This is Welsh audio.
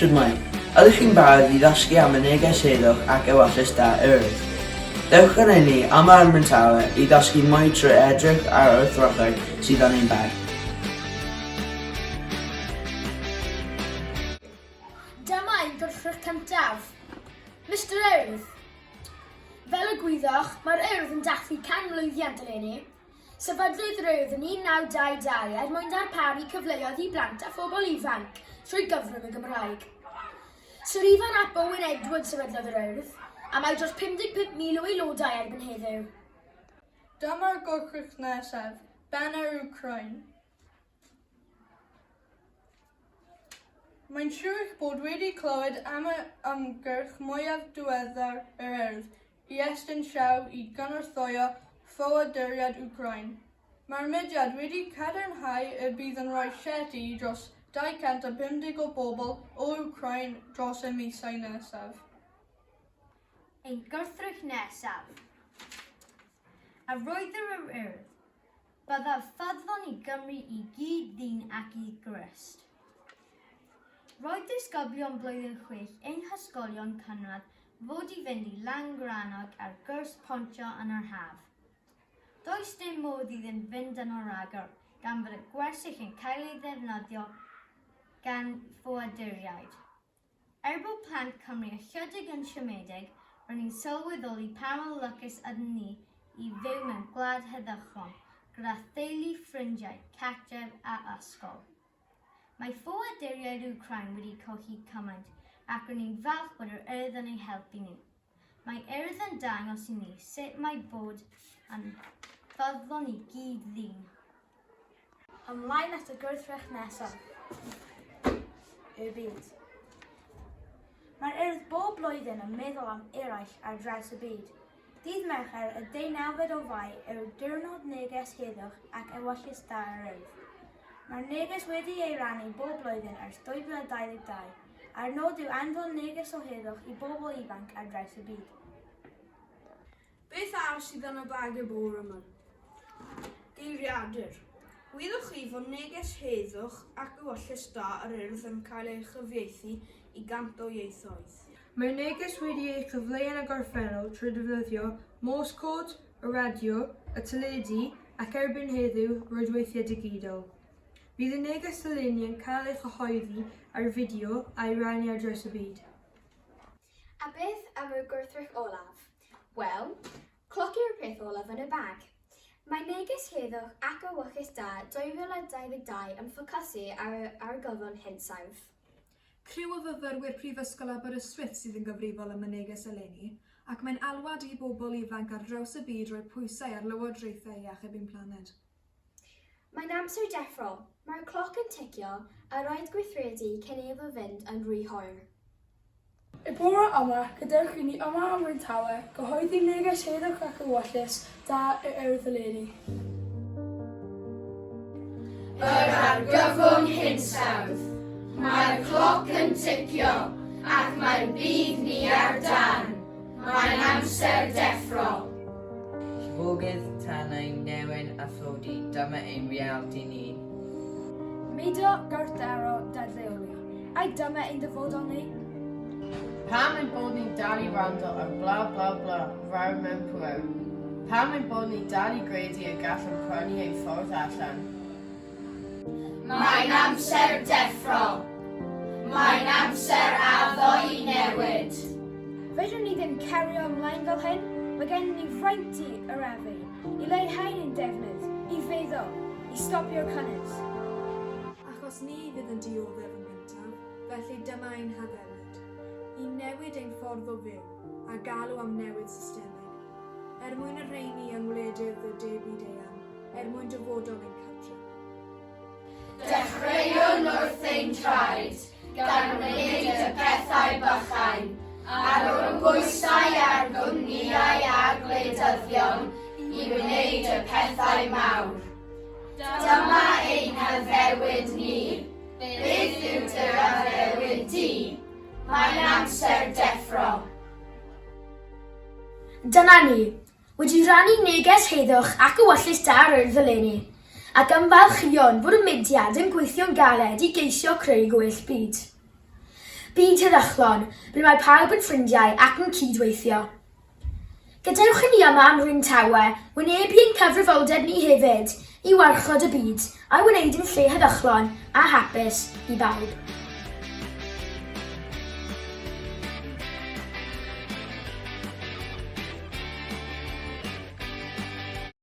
Shwmae, ydych chi'n barod I ddysgu am y neges heddwch ac Ewyllys da Urdd? Dewch gan ni am ar Bryn Tawe I ddysgu mwy trwy edrych ar wrthrychau sydd yn ein bag. Dyma ein gwrthrych cyntaf, Mr Urdd. Fel y gwyddoch, mae'r Urdd yn dathlu 100 mlynedd eleni. Sefydlwyd yr Urdd yn 1922 er mwyn darparu cyfleoedd I blant a phobl ifanc trwy gyfrwng y Gymraeg. Sir Ifan ap Owen Edward sefydlodd yr Urdd, a mae dros 55,000 o aelodau erbyn heddiw. Dyma'r gwrthrych nesaf, Banner Ukraine. Mae'n siŵr bod wedi clywed am y ymgyrch mwyaf diweddar yr Urdd I estyn llaw I gynorthwyo ffoaduriad Ukraine. Mae'r mudiad wedi cadarnhau y bydd yn rhoi llety dros 250 o bobl o Ukraine dros y misau nesaf. Ein gwrthrych nesaf. A roedd yr Urdd, byddaf ffyddlon I Gymru I gyd ddyn ac I Grist. Roedd disgyblion blwyddyn 6 ein hysgolion cynradd fod I fynd I Langrannog ar gwrs pontio yn yr haf. Does dim modd iddyn fynd yn o'r ragor, gan fod y gwersyll yn cael ei ddefnyddio gan ffoaduriaid. Bod plant Cymru ychydig yn siomedig, rwy'n ni'n sylweddoli pa mor lwcus ydyn ni I fyw mewn gwlad heddychol, gyda theulu ffrindiau, cartref a ysgol. Mae ffoaduriaid Ukraine wedi colli cymaint, ac rwy'n ni'n falch bod yr Urdd yn ei helpu ni. Mae Urdd yn dangos I ni sut mae bod yn ffyddlon I gyd ddyn. Ymlaen at y gwrthrych nesaf, y byd. Mae'r Urdd bob blwyddyn yn meddwl am eraill ar draws y byd. Dydd Mercher y 19 o Fai yw'r diwrnod neges heddwch ac Ewyllys da yr Urdd. Mae'r neges wedi ei rannu bob blwyddyn ers 2022, a'r nod yw anfon neges o heddwch I bobl ifanc ar draws y byd. Beth ar sydd yn y bag y bore yma? Geiriadur. Wyddwch chi fod neges heddwch ac Ewyllys da yr Urdd yn cael ei chyfieithu I 100 o ieithoedd. Mae neges wedi ei chyfleu yn y gorffennol trwy defnyddio Morse code, y radio, y teledu ac erbyn heddiw rwydweithiau digidol. Bydd y neges eleni yn cael ei chyhoeddi ar fideo a'i rannu ar draws y byd. A beth am y gwrthrych olaf? Wel, cloci'r peth olaf yn y bag. Mae neges heddwch ac Ewyllys da 2022 yn ffocysu ar gyfon hinsawdd. Criw o fyfyrwyr Prifysgol Aberystwyth sydd yn gyfrifol am y neges eleni, ac mae'n alwad I bobl ifanc ar draws y byd roi pwysau ar lywodraethau I achub ein planed. Mae'n amser deffro. Mae'r cloc yn ticio a rhaid gweithredu cyn iddo fynd yn rhy hwyr. Y bore yma, gadewch I ni yma am Bryn Tawe, gyhoeddi neges heddwch ac Ewyllys da y Urdd eleni. Yr argyfwng hinsawdd. Mae'r cloc yn ticio ac mae'r bydd ni ar dan. Mae'n amser deffro. Llifogydd tanau newen a thlodi, dyma ein reality ni. Mudo gwrthdaro dadleoli, a dyma ein dyfodol ni. Pam ein bod ni'n dal I rando ar bla bla bla rawr mewn pwer? Pam ein bod ni'n dal I gredu y gallwn prynu ei ffordd allan? Mae'n amser deffro. Mae'n amser addo I newid. Fedrwn ni ddim cario ymlaen fel hyn, mae gen ni fraint I arafu, I leihau ein defnydd, I feddwl, I stopio'r cynnes. Achos ni fydd yn dioddef yn gyntaf, felly dyma ein haddewid. I newid ein ffordd o fyw, a galw am newid systemig. Mwyn y rheini yng ngwledydd y de byd eang, mwyn dyfodol ein cartre. Dechreuwn wrth ein traed, gan wneud y pethau bychain, ar o'r bwysau a'r gwmnïau a gwleidyddion I wneud y pethau mawr. Dyma ein haddewid ni. Beth yw dy haddewid di? Mae'n amser deffro. Dyna ni, wedi rannu neges heddwch ac Ewyllys da yr Urdd eleni, ac ymfalchuon fod y mudiad yn gweithio'n galed I geisio creu gwell byd. Byd heddychlon, ble mae pawb yn ffrindiau ac yn cydweithio. Gadewch i ni yma am Bryn Tawe, wynebu ein cyfrifoldeb ni hefyd i warchod y byd, a wneud yn lle heddychlon a hapus i bawb.